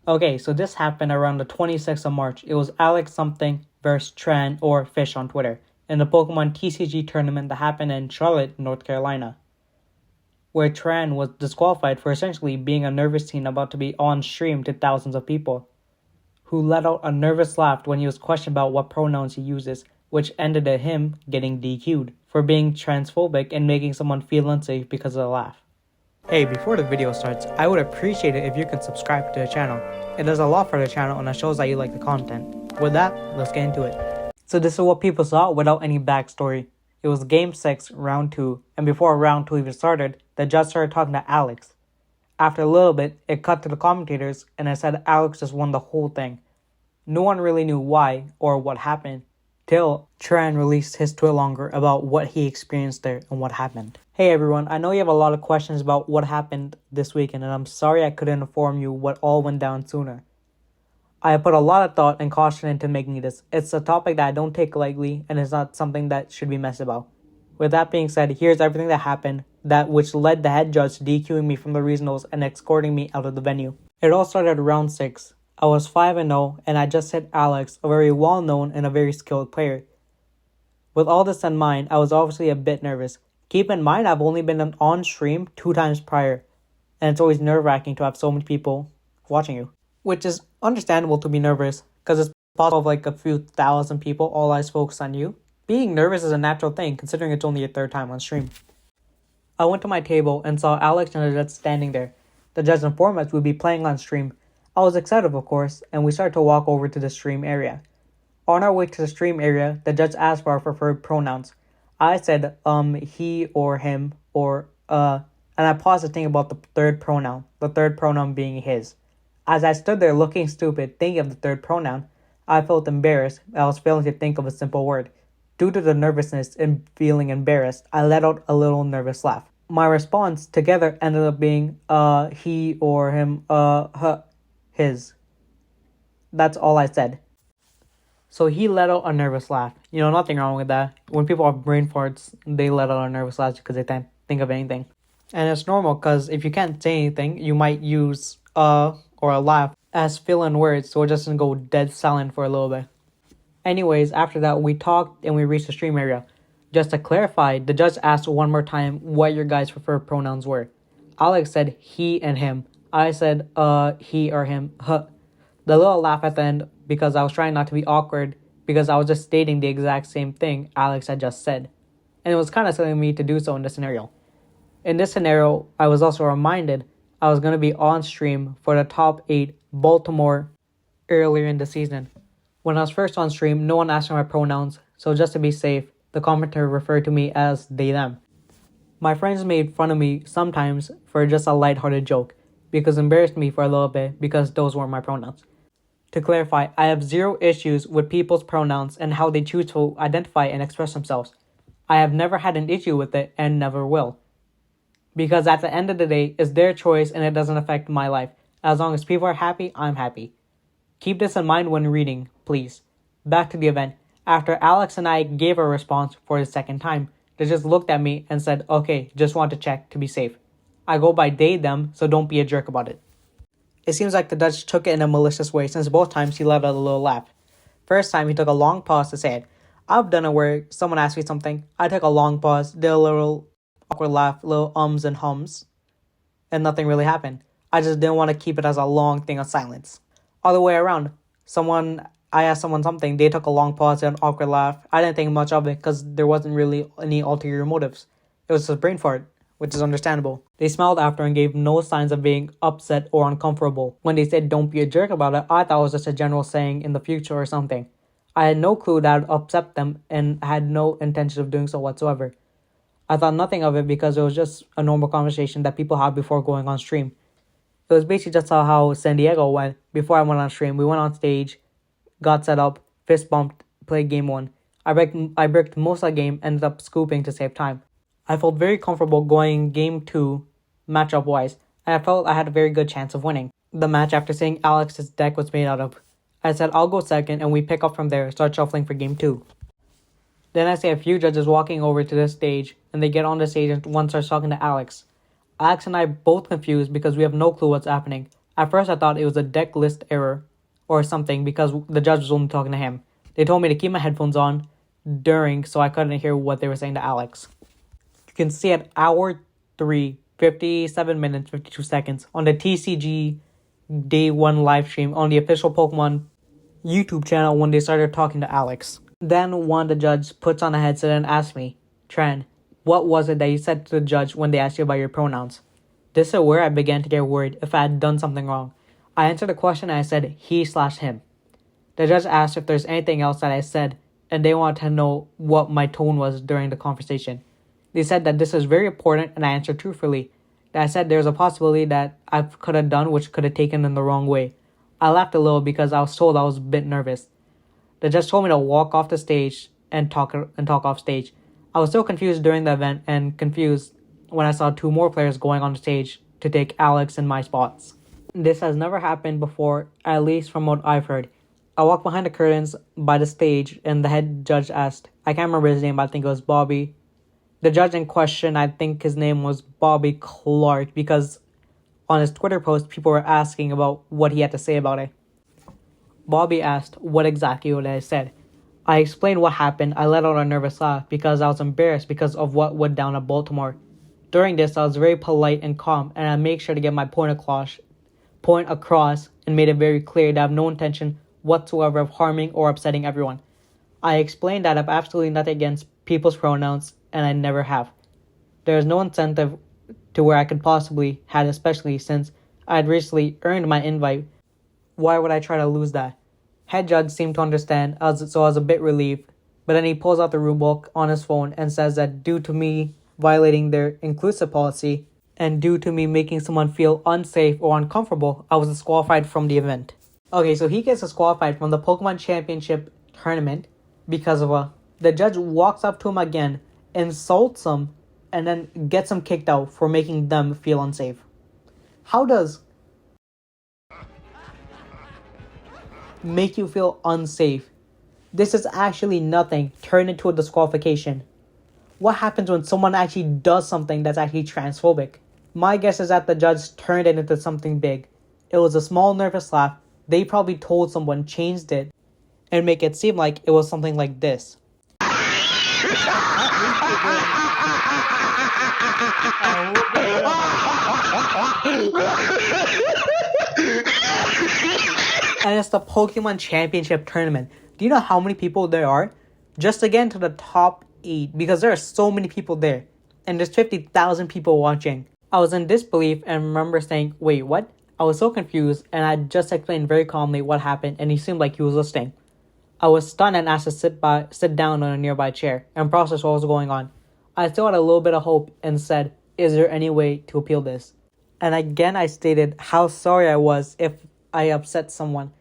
Okay, so this happened around the 26th of March. It was Alex something versus Tran or Fish on Twitter in the Pokemon TCG tournament that happened in Charlotte, North Carolina, where Tran was disqualified for essentially being a nervous teen about to be on stream to thousands of people, who let out a nervous laugh when he was questioned about what pronouns he uses, which ended in him getting DQ'd for being transphobic and making someone feel unsafe because of the laugh. Hey, before the video starts, I would appreciate it if you could subscribe to the channel. It does a lot for the channel and it shows that you like the content. With that, let's get into it. So this is what people saw without any backstory. It was Game 6, Round 2, and before Round 2 even started, the judge started talking to Alex. After a little bit, it cut to the commentators and it said Alex just won the whole thing. No one really knew why or what happened, till Tran released his Twitlonger about what he experienced there and what happened. Hey everyone, I know you have a lot of questions about what happened this weekend, and I'm sorry I couldn't inform you what all went down sooner. I have put a lot of thought and caution into making this. It's a topic that I don't take lightly, and it's not something that should be messed about. With that being said, here's everything that happened, that which led the head judge to DQing me from the regionals and escorting me out of the venue. It all started at round 6. I was 5-0, and I just hit Alex, a very well-known and a very skilled player. With all this in mind, I was obviously a bit nervous. Keep in mind, I've only been on stream 2 times prior, and it's always nerve-wracking to have so many people watching you. Which is understandable to be nervous, because it's possible of like a few thousand people, all eyes focus on you. Being nervous is a natural thing, considering it's only your 3rd time on stream. I went to my table and saw Alex and the judge standing there. The judge informed us we'd be playing on stream. I was excited, of course, and we started to walk over to the stream area. On our way to the stream area, the judge asked for our preferred pronouns. I said, he or him, or, and I paused to think about the 3rd pronoun, the 3rd pronoun being his. As I stood there looking stupid, thinking of the 3rd pronoun, I felt embarrassed. I was failing to think of a simple word. Due to the nervousness and feeling embarrassed, I let out a little nervous laugh. My response together ended up being, he or him, his. That's all I said. So he let out a nervous laugh. You know, nothing wrong with that. When people have brain farts, they let out a nervous laugh because they can't think of anything. And it's normal because if you can't say anything, you might use or a laugh as fill-in words so it doesn't go dead silent for a little bit. Anyways, after that, we talked and we reached the stream area. Just to clarify, the judge asked one more time what your guys' preferred pronouns were. Alex said he and him. I said he or him. The little laugh at the end because I was trying not to be awkward because I was just stating the exact same thing Alex had just said. And it was kind of silly of me to do so in this scenario. In this scenario, I was also reminded I was going to be on stream for the top 8 Baltimore earlier in the season. When I was first on stream, no one asked for my pronouns, so just to be safe, the commentator referred to me as they, them. My friends made fun of me sometimes for just a lighthearted joke, because it embarrassed me for a little bit because those weren't my pronouns. To clarify, I have 0 issues with people's pronouns and how they choose to identify and express themselves. I have never had an issue with it and never will. Because at the end of the day, it's their choice and it doesn't affect my life. As long as people are happy, I'm happy. Keep this in mind when reading, please. Back to the event. After Alex and I gave a response for the 2nd time, they just looked at me and said, okay, just want to check to be safe. I go by they, them, so don't be a jerk about it. It seems like the judge took it in a malicious way since both times he let out a little laugh. First time he took a long pause to say it. I've done it where someone asked me something, I took a long pause, did a little awkward laugh, little ums and hums, and nothing really happened. I just didn't want to keep it as a long thing of silence. Other way around, I asked someone something, they took a long pause and an awkward laugh. I didn't think much of it because there wasn't really any ulterior motives. It was just a brain fart, which is understandable. They smiled after and gave no signs of being upset or uncomfortable. When they said don't be a jerk about it, I thought it was just a general saying in the future or something. I had no clue that would upset them and had no intention of doing so whatsoever. I thought nothing of it because it was just a normal conversation that people have before going on stream. It was basically just how San Diego went. Before I went on stream, we went on stage, got set up, fist bumped, played game 1. I bricked most of the game, ended up scooping to save time. I felt very comfortable going game 2, matchup wise, and I felt I had a very good chance of winning the match after seeing Alex's deck was made out of. I said I'll go second and we pick up from there, start shuffling for game 2. Then I see a few judges walking over to the stage and they get on the stage and one starts talking to Alex. Alex and I both confused because we have no clue what's happening. At first I thought it was a deck list error or something because the judge was only talking to him. They told me to keep my headphones on during so I couldn't hear what they were saying to Alex. You can see at hour 3, 57 minutes, 52 seconds on the TCG Day 1 live stream on the official Pokemon YouTube channel when they started talking to Alex. Then one of the judges puts on a headset and asks me, Tran, what was it that you said to the judge when they asked you about your pronouns? This is where I began to get worried if I had done something wrong. I answered the question and I said he/him. The judge asked if there's anything else that I said, and they wanted to know what my tone was during the conversation. They said that this is very important, and I answered truthfully. That I said there's a possibility that I could have done which could have taken in the wrong way. I laughed a little because I was told I was a bit nervous. The judge told me to walk off the stage and talk off stage. I was still confused during the event and confused when I saw 2 more players going on the stage to take Alex and my spots. This has never happened before, at least from what I've heard. I walked behind the curtains by the stage and the head judge asked, I can't remember his name, but I think it was Bobby. The judge in question, I think his name was Bobby Clark, because on his Twitter post, people were asking about what he had to say about it. Bobby asked what exactly what I said. I explained what happened. I let out a nervous laugh because I was embarrassed because of what went down at Baltimore. During this, I was very polite and calm, and I made sure to get my point across and made it very clear that I have no intention whatsoever of harming or upsetting everyone. I explained that I have absolutely nothing against people's pronouns, and I never have. There is no incentive to where I could possibly had, especially since I had recently earned my invite. Why would I try to lose that? Head judge seemed to understand, so I was a bit relieved. But then he pulls out the rulebook on his phone and says that due to me violating their inclusive policy and due to me making someone feel unsafe or uncomfortable, I was disqualified from the event. Okay, so he gets disqualified from the Pokemon Championship tournament because of the judge walks up to him again, insults him, and then gets him kicked out for making them feel unsafe. How does make you feel unsafe? This is actually nothing turned into a disqualification. What happens when someone actually does something that's actually transphobic? My guess is that the judge turned it into something big. It was a small nervous laugh. They probably told someone, changed it, and make it seem like it was something like this. And it's the Pokemon Championship tournament. Do you know how many people there are? Just to get into the top 8, because there are so many people there. And there's 50,000 people watching. I was in disbelief and remember saying, wait, what? I was so confused, and I just explained very calmly what happened, and he seemed like he was listening. I was stunned and asked to sit down on a nearby chair and process what was going on. I still had a little bit of hope and said, is there any way to appeal this? And again I stated how sorry I was if I upset someone,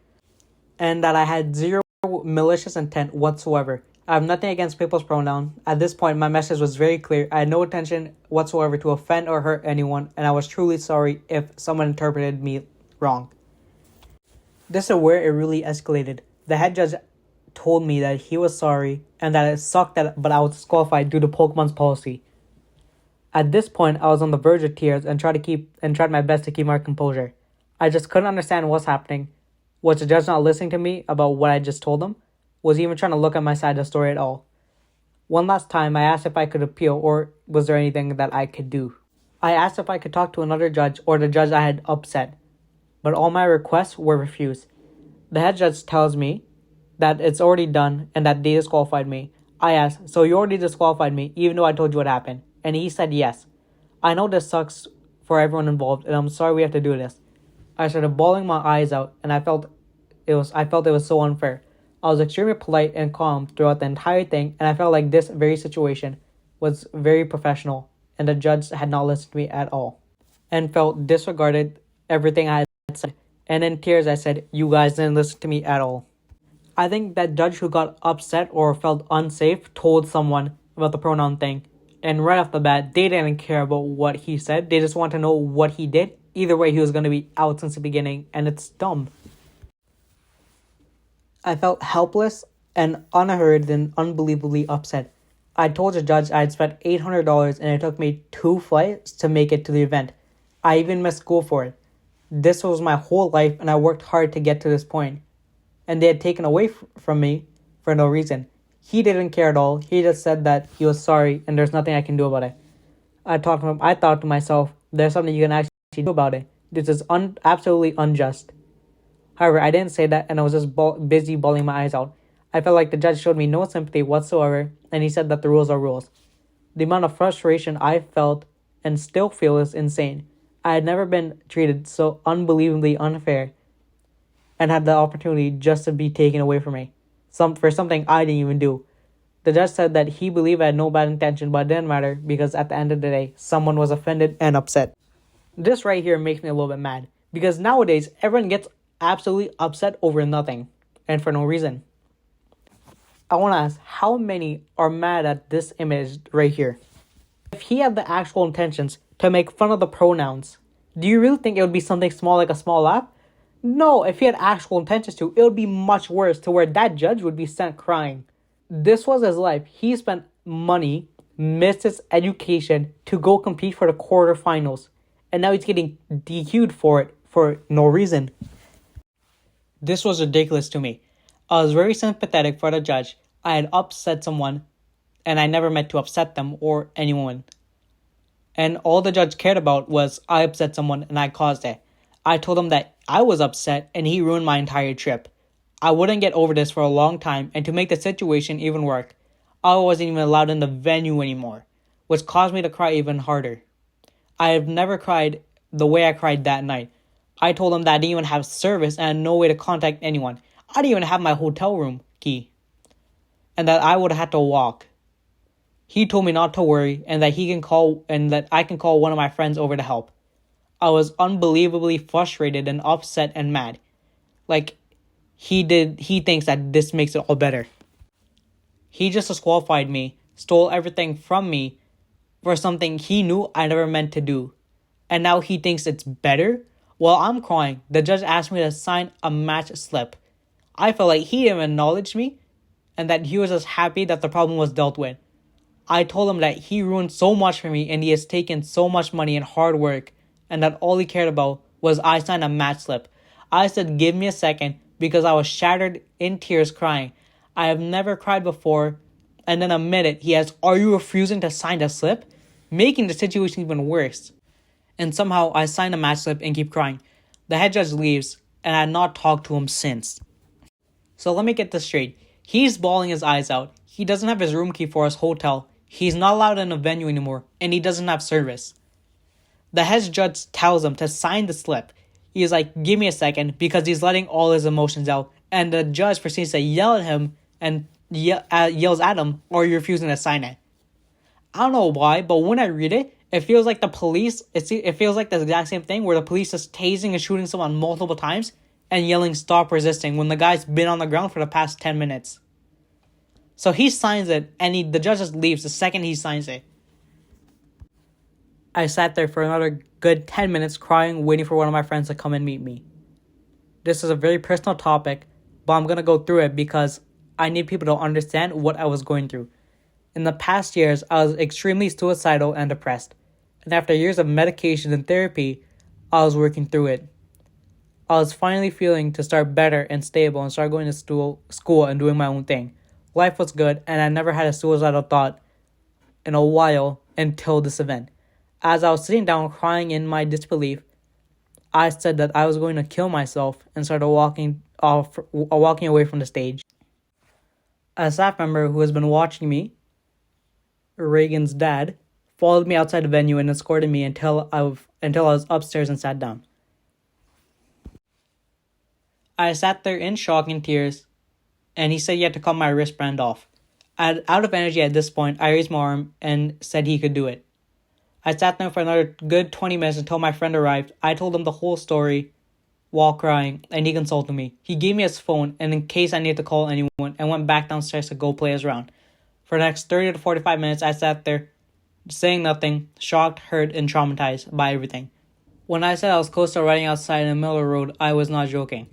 and that I had zero malicious intent whatsoever. I have nothing against people's pronouns. At this point, my message was very clear. I had no intention whatsoever to offend or hurt anyone, and I was truly sorry if someone interpreted me wrong. This is where it really escalated. The head judge told me that he was sorry and that it sucked but I was disqualified due to Pokemon's policy. At this point, I was on the verge of tears and tried my best to keep my composure. I just couldn't understand what's happening. Was the judge not listening to me about what I just told him? Was he even trying to look at my side of the story at all? One last time, I asked if I could appeal or was there anything that I could do. I asked if I could talk to another judge or the judge I had upset, but all my requests were refused. The head judge tells me that it's already done and that they disqualified me. I asked, so you already disqualified me even though I told you what happened? And he said yes. I know this sucks for everyone involved and I'm sorry we have to do this. I started bawling my eyes out and I felt it was so unfair. I was extremely polite and calm throughout the entire thing, and I felt like this very situation was very professional and the judge had not listened to me at all and felt disregarded everything I had said. And in tears I said, you guys didn't listen to me at all. I think that judge who got upset or felt unsafe told someone about the pronoun thing, and right off the bat they didn't care about what he said. They just want to know what he did. Either way, he was going to be out since the beginning, and it's dumb. I felt helpless and unheard and unbelievably upset. I told the judge I had spent $800 and it took me 2 flights to make it to the event. I even missed school for it. This was my whole life and I worked hard to get to this point. And they had taken away from me for no reason. He didn't care at all. He just said that he was sorry and there's nothing I can do about it. I thought to myself, there's something you can actually do about it. This is absolutely unjust. However, I didn't say that and I was just busy bawling my eyes out. I felt like the judge showed me no sympathy whatsoever and he said that the rules are rules. The amount of frustration I felt and still feel is insane. I had never been treated so unbelievably unfair and had the opportunity just to be taken away from me. For something I didn't even do. The judge said that he believed I had no bad intention, but it didn't matter because at the end of the day, someone was offended and upset. This right here makes me a little bit mad because nowadays everyone gets absolutely upset over nothing and for no reason. I want to ask, how many are mad at this image right here? If he had the actual intentions to make fun of the pronouns, do you really think it would be something small like a small laugh? No, if he had actual intentions to, it would be much worse to where that judge would be sent crying. This was his life. He spent money, missed his education to go compete for the quarterfinals. And now he's getting DQ'd for it for no reason. This was ridiculous to me. I was very sympathetic for the judge. I had upset someone and I never meant to upset them or anyone. And all the judge cared about was I upset someone and I caused it. I told him that I was upset and he ruined my entire trip. I wouldn't get over this for a long time, and to make the situation even worse, I wasn't even allowed in the venue anymore, which caused me to cry even harder. I have never cried the way I cried that night. I told him that I didn't even have service and I had no way to contact anyone. I didn't even have my hotel room key. And that I would have had to walk. He told me not to worry and that I can call one of my friends over to help. I was unbelievably frustrated and upset and mad. Like, he thinks that this makes it all better. He just disqualified me, stole everything from me for something he knew I never meant to do. And now he thinks it's better? While I'm crying, the judge asked me to sign a match slip. I felt like he didn't acknowledge me and that he was just happy that the problem was dealt with. I told him that he ruined so much for me and he has taken so much money and hard work and that all he cared about was I signed a match slip. I said, give me a second because I was shattered in tears crying. I have never cried before. And then a minute, he asks, are you refusing to sign the slip? Making the situation even worse. And somehow I sign a match slip and keep crying. The head judge leaves and I had not talked to him since. So let me get this straight. He's bawling his eyes out. He doesn't have his room key for his hotel. He's not allowed in a venue anymore. And he doesn't have service. The head judge tells him to sign the slip. He's like, give me a second, because he's letting all his emotions out. And the judge proceeds to yell at him and yells at him, are you refusing to sign it? I don't know why, but when I read it, it feels like the police, it feels like the exact same thing where the police is tasing and shooting someone multiple times and yelling stop resisting when the guy's been on the ground for the past 10 minutes. So he signs it and the judge just leaves the second he signs it. I sat there for another good 10 minutes crying, waiting for one of my friends to come and meet me. This is a very personal topic, but I'm going to go through it because I need people to understand what I was going through. In the past years, I was extremely suicidal and depressed. And after years of medication and therapy, I was working through it. I was finally feeling to start better and stable and start going to school and doing my own thing. Life was good, and I never had a suicidal thought in a while until this event. As I was sitting down crying in my disbelief, I said that I was going to kill myself and started walking away from the stage. A staff member who has been watching me, Reagan's dad, followed me outside the venue and escorted me until I was upstairs and sat down. I sat there in shock and tears, and he said he had to cut my wristband off. Out of energy at this point, I raised my arm and said he could do it. I sat there for another good 20 minutes until my friend arrived. I told him the whole story while crying, and he consulted me. He gave me his phone, and in case I needed to call anyone, and went back downstairs to go play his round. For the next 30 to 45 minutes, I sat there, saying nothing, shocked, hurt, and traumatized by everything. When I said I was close to running outside in the middle of the road, I was not joking.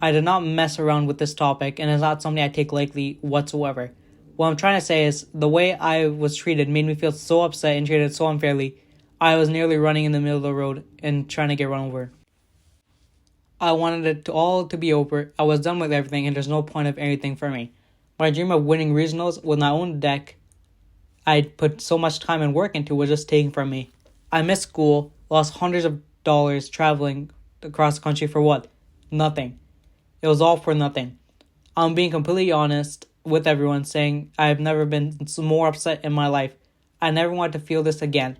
I did not mess around with this topic, and it's not something I take lightly whatsoever. What I'm trying to say is, the way I was treated made me feel so upset and treated so unfairly. I was nearly running in the middle of the road and trying to get run over. I wanted it to all to be over. I was done with everything and there's no point of anything for me. My dream of winning regionals with my own deck I'd put so much time and work into was just taken from me. I missed school, lost hundreds of dollars traveling across the country for what? Nothing. It was all for nothing. I'm being completely honest with everyone, saying I've never been more upset in my life. I never want to feel this again.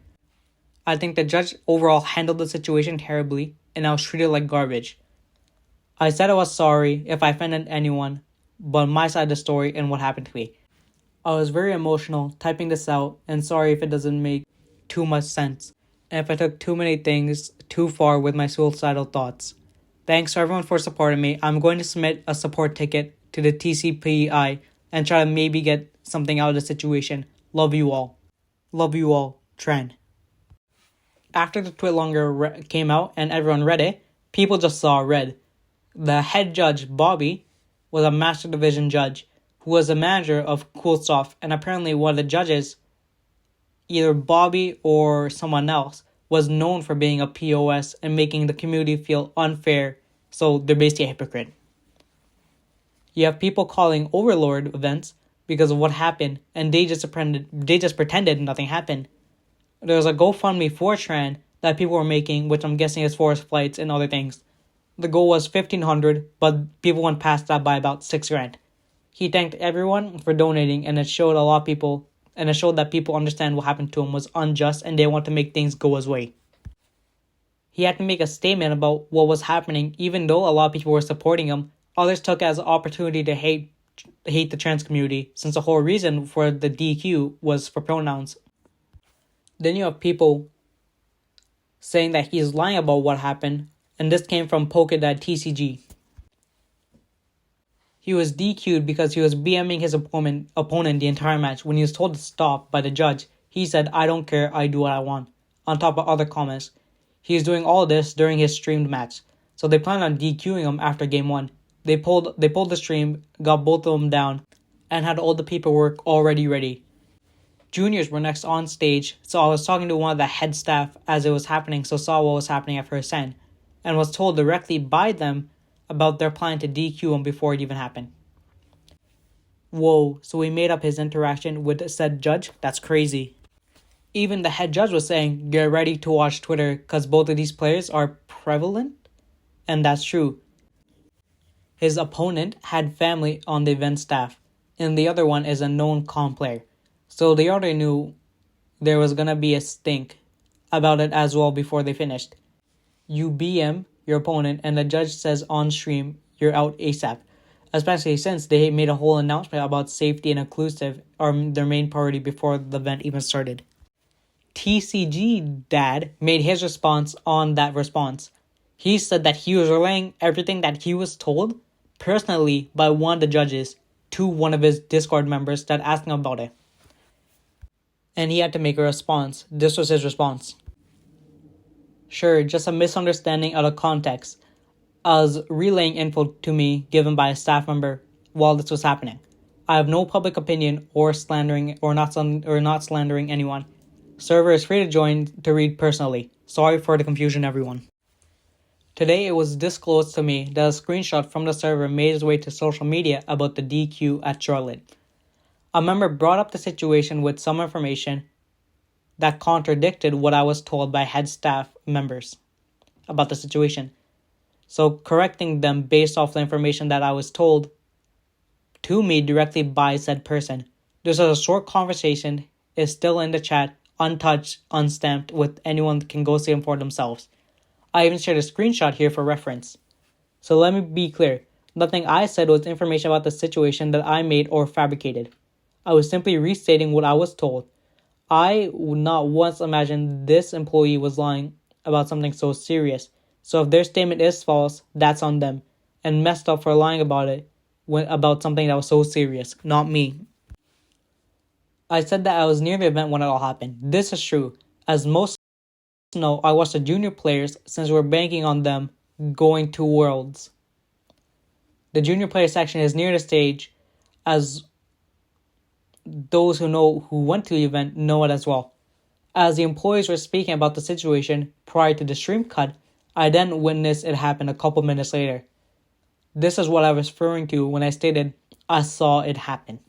I think the judge overall handled the situation terribly, and I was treated like garbage. I said I was sorry if I offended anyone, but my side of the story and what happened to me. I was very emotional typing this out, and sorry if it doesn't make too much sense, and if I took too many things too far with my suicidal thoughts. Thanks to everyone for supporting me. I'm going to submit a support ticket to the TCPI and try to maybe get something out of the situation. Love you all. Love you all. Tren. After the tweet longer came out and everyone read it, people just saw red. The head judge, Bobby, was a Master Division judge who was the manager of Cool Stuff, and apparently one of the judges, either Bobby or someone else, was known for being a POS and making the community feel unfair, so they're basically a hypocrite. You have people calling Overlord events because of what happened, and they just pretended nothing happened. There was a GoFundMe for Tran that people were making, which I'm guessing is for his flights and other things. The goal was $1,500, but people went past that by about $6,000. He thanked everyone for donating, and it showed that people understand what happened to him was unjust and they want to make things go his way. He had to make a statement about what was happening, even though a lot of people were supporting him. Others took it as an opportunity to hate the trans community, since the whole reason for the DQ was for pronouns. Then you have people saying that he's lying about what happened, and this came from Polkadot TCG. He was DQ'd because he was BMing his opponent the entire match. When he was told to stop by the judge, he said, "I don't care, I do what I want," on top of other comments. He was doing all this during his streamed match, so they planned on DQing him after game 1. They pulled the stream, got both of them down, and had all the paperwork already ready. Juniors were next on stage, so I was talking to one of the head staff as it was happening, so saw what was happening at first hand, and was told directly by them about their plan to DQ him before it even happened. Whoa, so he made up his interaction with said judge? That's crazy. Even the head judge was saying, get ready to watch Twitter because both of these players are prevalent, and that's true. His opponent had family on the event staff, and the other one is a known comp player. So they already knew there was gonna be a stink about it as well before they finished. You BM your opponent and the judge says on stream, you're out ASAP. Especially since they made a whole announcement about safety and inclusive are their main priority before the event even started. TCG Dad made his response on that response. He said that he was relaying everything that he was told personally by one of the judges to one of his Discord members that asked him about it. And he had to make a response. This was his response. Sure, just a misunderstanding out of context. I was relaying info to me given by a staff member while this was happening. I have no public opinion or not slandering anyone. Server is free to join to read personally. Sorry for the confusion, everyone. Today it was disclosed to me that a screenshot from the server made its way to social media about the DQ at Charlotte. A member brought up the situation with some information that contradicted what I was told by head staff members about the situation. So correcting them based off the information that I was told to me directly by said person. This is a short conversation, is still in the chat, untouched, unstamped, with anyone can go see them for themselves. I even shared a screenshot here for reference. So let me be clear, nothing I said was information about the situation that I made or fabricated. I was simply restating what I was told. I would not once imagine this employee was lying about something so serious. So if their statement is false, that's on them, and messed up for lying about it about something that was so serious, not me. I said that I was near the event when it all happened. This is true. As most know, I watched the junior players since we're banking on them going to Worlds. The junior player section is near the stage, as those who went to the event know it as well. As the employees were speaking about the situation prior to the stream cut, I then witnessed it happen a couple minutes later. This is what I was referring to when I stated I saw it happen.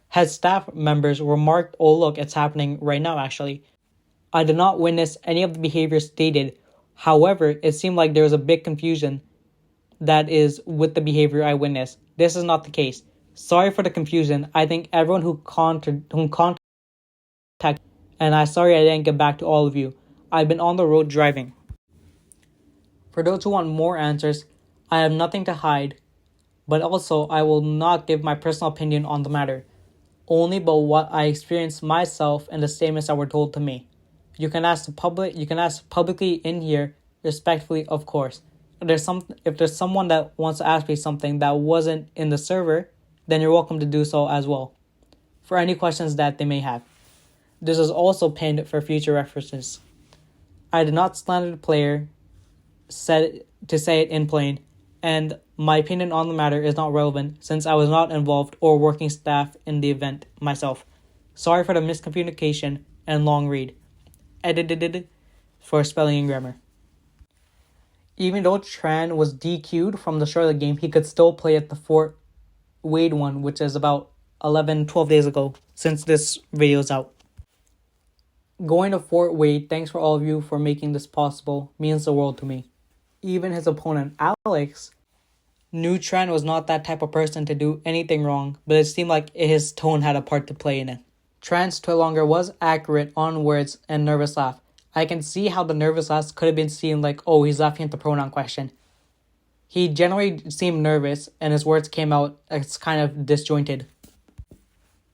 Had staff members remarked, "Oh look, it's happening right now actually." I did not witness any of the behavior stated. However, it seemed like there was a big confusion that is with the behavior I witnessed. This is not the case. Sorry for the confusion. I think everyone who contacted, and I'm sorry I didn't get back to all of you. I've been on the road driving. For those who want more answers, I have nothing to hide, but also I will not give my personal opinion on the matter, only about what I experienced myself and the statements that were told to me. You can ask publicly in here, respectfully, of course. If there's someone that wants to ask me something that wasn't in the server, then you're welcome to do so as well, for any questions that they may have. This is also pinned for future references. I did not slander the player, said to say it in plain, and my opinion on the matter is not relevant since I was not involved or working staff in the event myself. Sorry for the miscommunication and long read. Edited for spelling and grammar. Even though Tran was DQ'd from the Charlotte game, he could still play at the Fort Wade one, which is about 12 days ago since this video is out. Going to Fort Wade, thanks for all of you for making this possible, means the world to me. Even his opponent, Alex, knew Tran was not that type of person to do anything wrong, but it seemed like his tone had a part to play in it. Tran's Toy Longer was accurate on words and nervous laugh. I can see how the nervous laugh could have been seen like, oh, he's laughing at the pronoun question. He generally seemed nervous, and his words came out as kind of disjointed.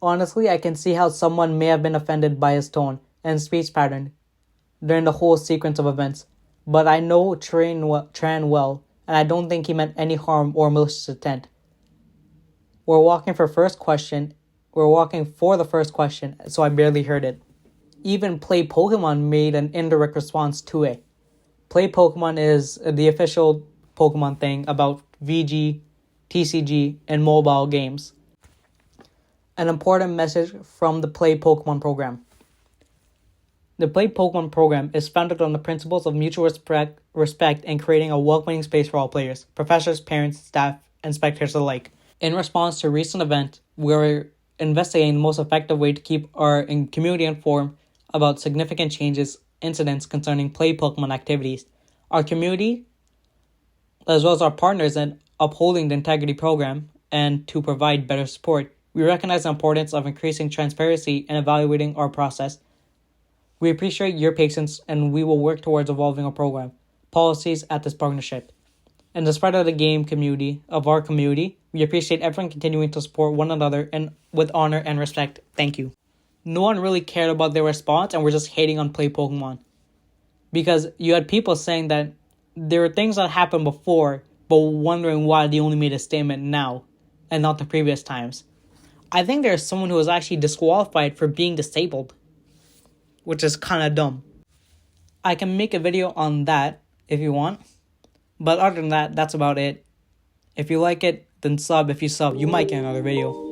Honestly, I can see how someone may have been offended by his tone and speech pattern during the whole sequence of events, but I know Tran well, and I don't think he meant any harm or malicious intent. We're walking for the first question, so I barely heard it. Even Play Pokemon made an indirect response to it. Play Pokemon is the official Pokemon thing about VG, TCG, and mobile games. An important message from the Play Pokemon program. The Play Pokemon program is founded on the principles of mutual respect and creating a welcoming space for all players, professors, parents, staff, and spectators alike. In response to a recent event, we're investigating the most effective way to keep our community informed about significant incidents concerning Play Pokemon activities. Our community, as well as our partners in upholding the integrity program and to provide better support, we recognize the importance of increasing transparency and evaluating our process. We appreciate your patience, and we will work towards evolving our program policies at this partnership. In the spread of the game community, we appreciate everyone continuing to support one another and with honor and respect. Thank you. No one really cared about their response, and we're just hating on Play Pokemon. Because you had people saying that there were things that happened before, but wondering why they only made a statement now and not the previous times. I think there's someone who was actually disqualified for being disabled, which is kind of dumb. I can make a video on that if you want, but other than that, that's about it. If you like it, then sub. If you sub, you might get another video.